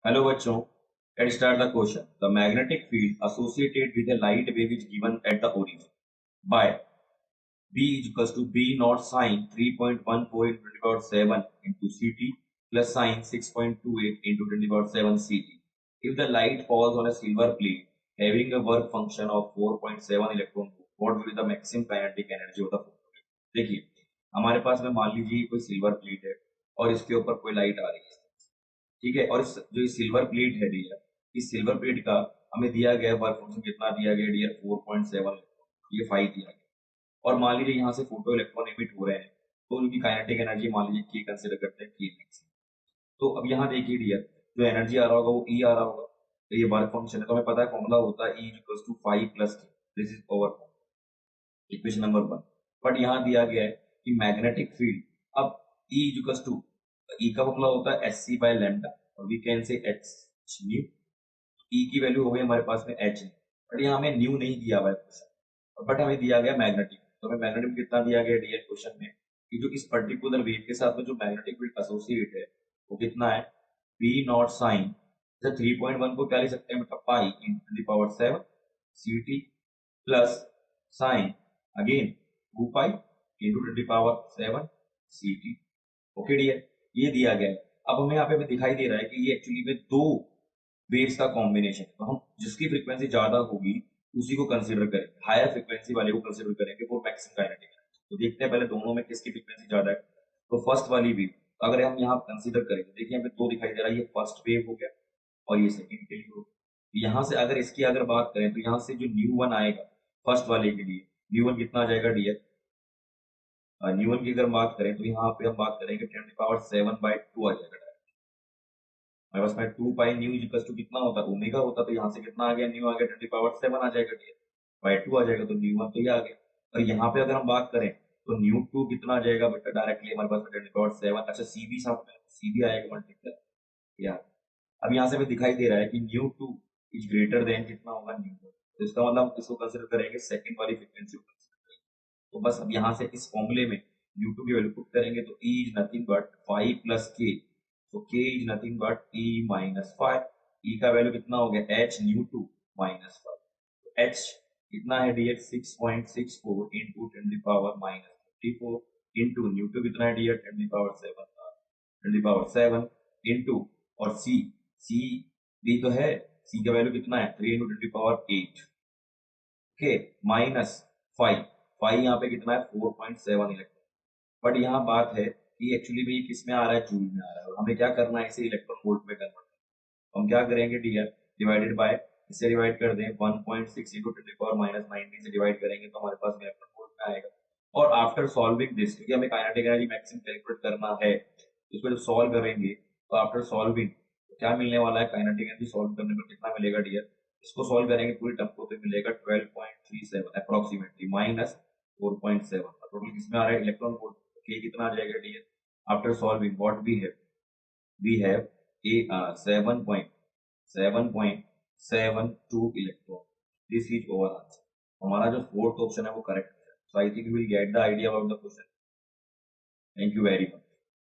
Hello bachcho, let's start the question. The magnetic field associated with a light wave is given at the origin by B is equals to B naught sine 3.14 into 10 to the power 7 into Ct plus sine 6.28 into 10 to the power 7 Ct. If the light falls on a silver plate having a work function of 4.7 electron volt, what will be the maximum kinetic energy of the photon? देखिए हमारे पास में मान लीजिए कोई silver plate है और इसके ऊपर कोई लाइट आ रही है, ठीक है। और जो ये सिल्वर प्लेट है डियर, इस सिल्वर प्लेट का हमें दिया गया वर्क फंक्शन कितना दिया गया डियर 4.7, ये 5 दिया गया। और मान लीजिए यहाँ से फोटो इलेक्ट्रॉन एमिट हो रहे हैं तो उनकी काइनेटिक एनर्जी मान लीजिए के कंसिडर करते हैं के मैक्स। तो अब यहाँ देखिए डियर, जो एनर्जी आ रहा होगा वो ई आ रहा होगा, तो ये वर्क फंक्शन है, तो हमें पता है फॉर्मूला होता है ई इक्वल्स टू 5 प्लस के, this is power equation number 1। But यहाँ दिया गया है कि मैग्नेटिक फील्ड, अब ई इक्वल्स टू, ई का फॉर्मूला होता है एस सी बाय लैम्डा और we can say H nu. E की वैल्यू हो गई हमारे पास में एच, बट यहाँ हमें न्यू नहीं दिया हुआ है क्वेश्चन, बट हमें दिया गया मैग्नेटिक। तो हमें मैग्नेटिक कितना दिया गया डीएल क्वेश्चन में कि जो इस पर्टिकुलर वेव के साथ में जो मैग्नेटिक फील्ड एसोसिएट है वो कितना है, बी नॉट साइन 3.1 को क्या लिख सकते हैं बेटा, pi into the power 7 C T plus sine again 2 pi into the power 7 C T. Okay dear, ये दिया गया है। अब हमें यहाँ पे हमें दिखाई दे रहा है कि ये एक्चुअली में दो वेव्स का कॉम्बिनेशन है, तो हम जिसकी फ्रीक्वेंसी ज्यादा होगी उसी को कंसीडर करेंगे, हायर फ्रीक्वेंसी वाले को कंसीडर करेंगे फॉर मैक्सिमम काइनेटिक एनर्जी। तो देखते हैं पहले दोनों में किसकी फ्रीक्वेंसी ज्यादा है। तो फर्स्ट वाली वेव अगर हम यहाँ कंसीडर करें, देखिए यहाँ पे दो दिखाई दे रहा है, ये फर्स्ट वेव हो गया और ये सेकंड के लिए हो गया। यहाँ से अगर इसकी अगर बात करें तो यहाँ से जो न्यू वन आएगा फर्स्ट वाले के लिए, न्यू वन कितना आ जाएगा डियर, न्यू वन की अगर बात करें तो यहाँ पे हम बात करेंगे 10 पावर 7/2 आ जाएगा। हमारे पास में 2 पाई न्यू इक्वल्स टू कितना होता है, ओमेगा होता, तो यहाँ से कितना आ गया, न्यू आ गया 10 पावर 7 आ जाएगा डियर, बाय 2 आ जाएगा, तो न्यू 1 तो ये आ गया। और यहाँ पे अगर हम बात करें तो न्यू 2 कितना आ जाएगा बेटा, डायरेक्टली हमारे पास में 10 पावर 7, अच्छा सी भी साथ में सी भी आएगा मल्टीप्लाई या। अब यहाँ से हमें दिखाई दे रहा है कि न्यू 2 इज ग्रेटर देन कितना होगा, न्यू 1, तो इसका मतलब हम इसको कंसिडर करेंगे सेकंड वाली फ्रीक्वेंसी को कंसिडर करेंगे। तो बस अब यहाँ से इस फॉर्मूले में u2 की वैल्यू पुट करेंगे तो e is nothing but 5 plus के, तो k is nothing but e minus 5। e का वैल्यू कितना हो गया, h न्यू 2 माइनस 5, तो h कितना है डियर 6.64 इंटू 10 की पावर माइनस 54 इंटू न्यू 2 कितना है डियर 10 की पावर 7, 10 की पावर 7 इंटू और c, c भी तो है, c का वैल्यू कितना है 3 इंटू 10 की पावर 8 के माइनस 5, 5 यहाँ पे कितना है 4.7 इलेक्ट्रॉन। बट यहाँ बात है कि एक्चुअली में ये किस में आ रहा है, जूल में आ रहा है, और हमें क्या करना है इसे इलेक्ट्रॉन वोल्ट में कन्वर्ट करना। हम क्या करेंगे डियर, डिवाइडेड बाय, इससे डिवाइड कर दें 1.6 इंटू 10 पावर माइनस 90 से डिवाइड करेंगे तो हमारे पास में इलेक्ट्रॉन वोल्ट में आएगा। और आफ्टर सॉल्विंग दिस, क्योंकि हमें काइनेटिक एनर्जी मैक्सिमम कैलकुलेट करना है, तो इसको जब सॉल्व करेंगे तो आफ्टर सॉल्विंग तो क्या मिलने वाला है, काइनेटिक एनर्जी सॉल्व करने पर कितना मिलेगा डियर, इसको सॉल्व करेंगे पूरी टर्म को तो मिलेगा 12.37 अप्रोक्सीमेटली माइनस 4.7, टोटल किसमें आ रहा है इलेक्ट्रॉन वोल्ट, के कितना आ जाएगा dear, after solving what we have a 7.72 electron, this is our answer. हमारा जो फोर्थ ऑप्शन है वो करेक्ट है। So I think we will get the idea about the question. Thank you very much.